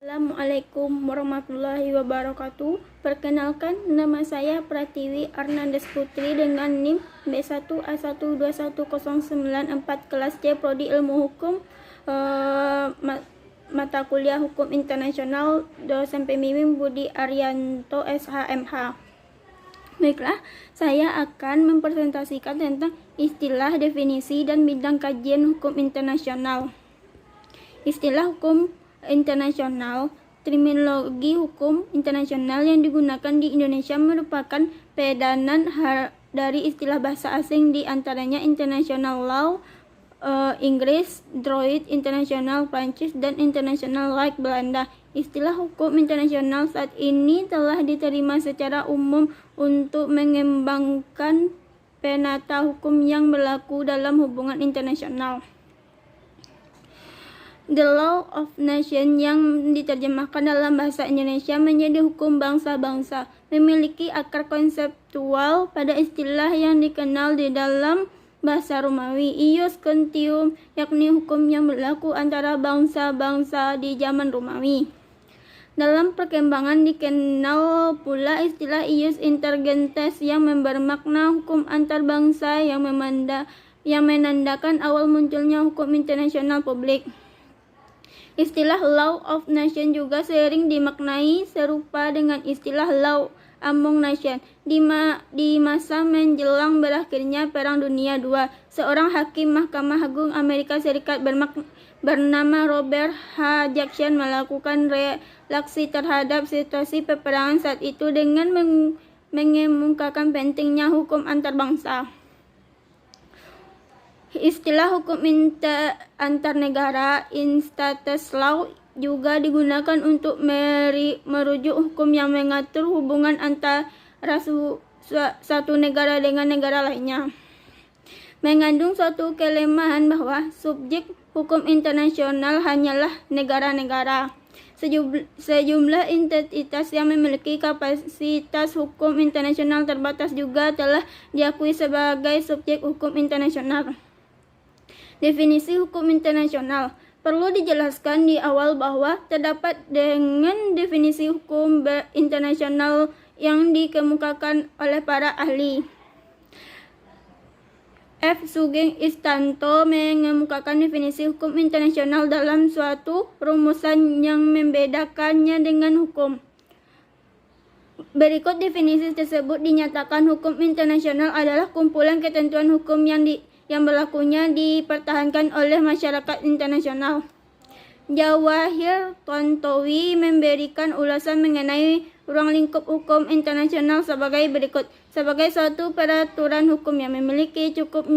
Assalamualaikum warahmatullahi wabarakatuh. Perkenalkan, nama saya Pratiwi Arnandes Putri dengan NIM B1A1210994 kelas C Prodi Ilmu Hukum, mata kuliah Hukum Internasional, dosen pembimbing Budi Arianto SHMH. Baiklah, saya akan mempresentasikan tentang istilah, definisi, dan bidang kajian hukum internasional. Istilah hukum internasional, terminologi hukum internasional yang digunakan di Indonesia merupakan pedanan dari istilah bahasa asing, di antaranya international law, Inggris, droit, international Prancis, dan international law Belanda. Istilah hukum internasional saat ini telah diterima secara umum untuk mengembangkan penata hukum yang berlaku dalam hubungan internasional. The Law of Nations yang diterjemahkan dalam bahasa Indonesia menjadi hukum bangsa-bangsa memiliki akar konseptual pada istilah yang dikenal di dalam bahasa Romawi ius contium, yakni hukum yang berlaku antara bangsa-bangsa di zaman Romawi. Dalam perkembangan dikenal pula istilah ius inter gentes yang bermakna hukum antar bangsa yang menandakan awal munculnya hukum internasional publik. Istilah Law of Nations juga sering dimaknai serupa dengan istilah Law Among Nations. Di masa menjelang berakhirnya Perang Dunia II, seorang hakim Mahkamah Agung Amerika Serikat bernama Robert H. Jackson melakukan reaksi terhadap situasi peperangan saat itu dengan mengemukakan pentingnya hukum antar bangsa. Istilah hukum antar negara, in-states law, juga digunakan untuk merujuk hukum yang mengatur hubungan antara satu negara dengan negara lainnya. Mengandung suatu kelemahan bahwa subjek hukum internasional hanyalah negara-negara. Sejumlah entitas yang memiliki kapasitas hukum internasional terbatas juga telah diakui sebagai subjek hukum internasional. Definisi hukum internasional. Perlu dijelaskan di awal bahwa terdapat dengan definisi hukum internasional yang dikemukakan oleh para ahli. F. Sugeng Istanto mengemukakan definisi hukum internasional dalam suatu rumusan yang membedakannya dengan hukum. Berikut definisi tersebut dinyatakan hukum internasional adalah kumpulan ketentuan hukum yang berlakunya dipertahankan oleh masyarakat internasional. Jawahir Tontowi memberikan ulasan mengenai ruang lingkup hukum internasional sebagai berikut. Sebagai suatu peraturan hukum yang memiliki cukup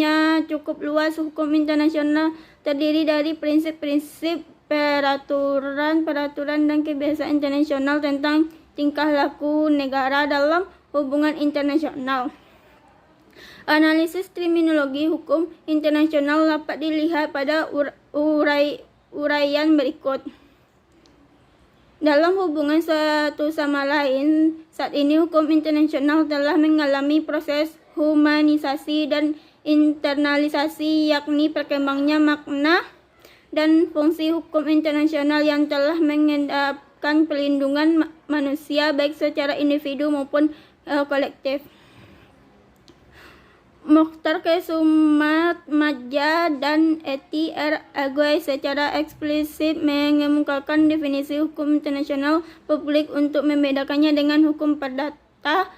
luas, hukum internasional terdiri dari prinsip-prinsip, peraturan dan kebiasaan internasional tentang tingkah laku negara dalam hubungan internasional. Analisis terminologi hukum internasional dapat dilihat pada uraian berikut. Dalam hubungan satu sama lain, saat ini hukum internasional telah mengalami proses humanisasi dan internalisasi, yakni perkembangnya makna dan fungsi hukum internasional yang telah mengendapkan perlindungan manusia baik secara individu maupun kolektif. Mokhtar Kesumatmadja dan Eti R. Agoy secara eksplisit mengemukakan definisi hukum internasional publik untuk membedakannya dengan hukum perdata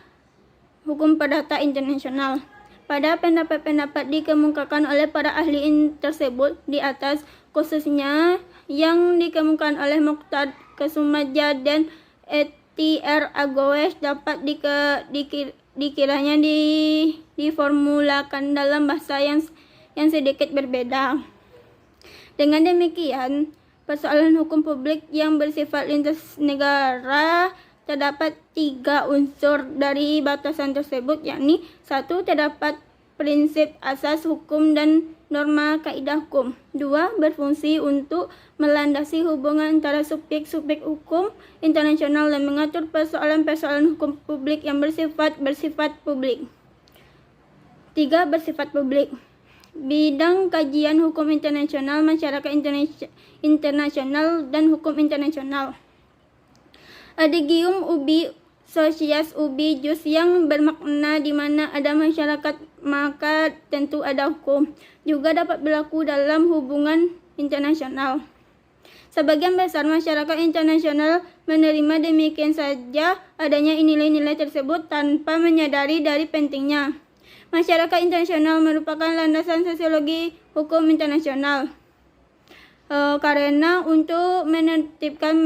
internasional. Pada pendapat-pendapat dikemukakan oleh para ahli tersebut di atas, khususnya yang dikemukakan oleh Mokhtar Kesumatmadja dan Eti R. Agoy, dapat dikiranya diformulakan dalam bahasa yang sedikit berbeda. Dengan demikian, persoalan hukum publik yang bersifat lintas negara terdapat 3 unsur dari batasan tersebut, yakni 1. Terdapat prinsip asas hukum dan norma kaidah hukum. 2. Berfungsi untuk melandasi hubungan antara subjek-subjek hukum internasional dan mengatur persoalan-persoalan hukum publik yang bersifat publik. 3. Bersifat publik. Bidang kajian hukum internasional, masyarakat internasional, dan hukum internasional. Adagium ubi socias ubi jus yang bermakna di mana ada masyarakat maka tentu ada hukum. Juga dapat berlaku dalam hubungan internasional. Sebagian besar masyarakat internasional menerima demikian saja adanya nilai-nilai tersebut tanpa menyadari dari pentingnya. Masyarakat internasional merupakan landasan sosiologi hukum internasional. Karena untuk menertibkan,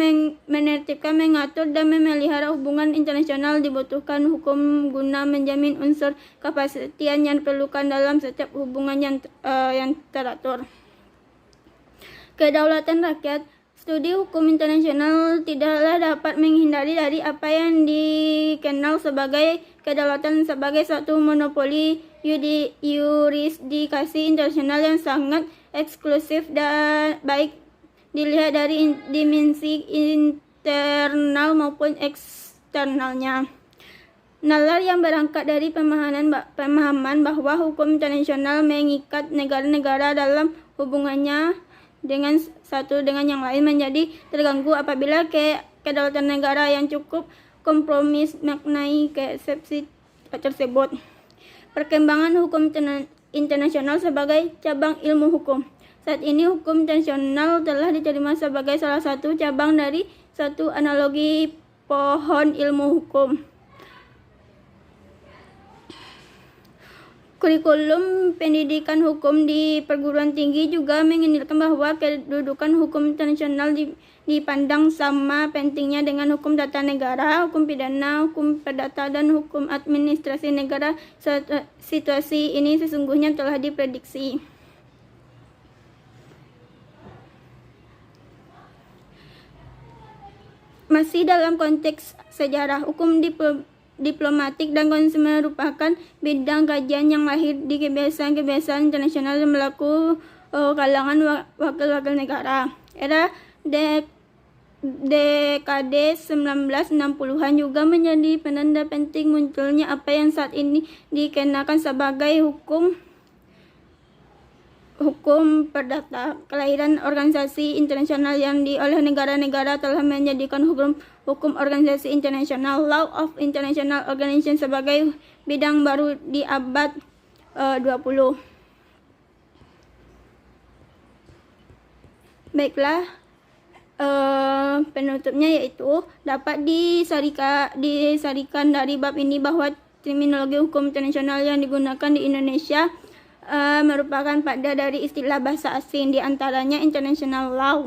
mengatur dan memelihara hubungan internasional dibutuhkan hukum guna menjamin unsur kepastian yang diperlukan dalam setiap hubungan yang teratur. Kedaulatan rakyat. Studi hukum internasional tidaklah dapat menghindari dari apa yang dikenal sebagai kedaulatan sebagai suatu monopoli yurisdikasi internasional yang sangat eksklusif dan baik dilihat dari dimensi internal maupun eksternalnya. Nalar yang berangkat dari pemahaman bahwa hukum internasional mengikat negara-negara dalam hubungannya dengan satu dengan yang lain menjadi terganggu apabila kedaulatan negara yang cukup kompromis maknai konsepsi tersebut. Perkembangan hukum internasional sebagai cabang ilmu hukum. Saat ini hukum internasional telah diterima sebagai salah satu cabang dari satu analogi pohon ilmu hukum. Kurikulum pendidikan hukum di perguruan tinggi juga menginginkan bahwa kedudukan hukum internasional dipandang sama pentingnya dengan hukum tata negara, hukum pidana, hukum perdata, dan hukum administrasi negara. Situasi ini sesungguhnya telah diprediksi. Masih dalam konteks sejarah, hukum diplomatik dan konsumen merupakan bidang kajian yang lahir di kebiasaan-kebiasaan internasional yang berlaku kalangan wakil-wakil negara. Era dekade 1960-an juga menjadi penanda penting munculnya apa yang saat ini dikenakan sebagai hukum perdata. Kelahiran organisasi internasional yang oleh negara-negara telah menjadikan hukum organisasi internasional, Law of International Organization, sebagai bidang baru di abad 20. Baiklah, penutupnya yaitu dapat disarikan dari bab ini bahwa terminologi hukum internasional yang digunakan di Indonesia merupakan pada dari istilah bahasa asing, di antaranya international law.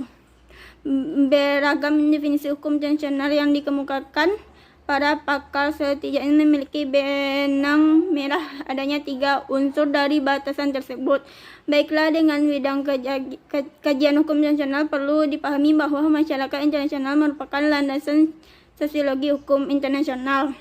Beragam definisi hukum internasional yang dikemukakan para pakar setidaknya memiliki benang merah adanya 3 unsur dari batasan tersebut. Baiklah, dengan bidang kajian hukum internasional perlu dipahami bahwa masyarakat internasional merupakan landasan sosiologi hukum internasional.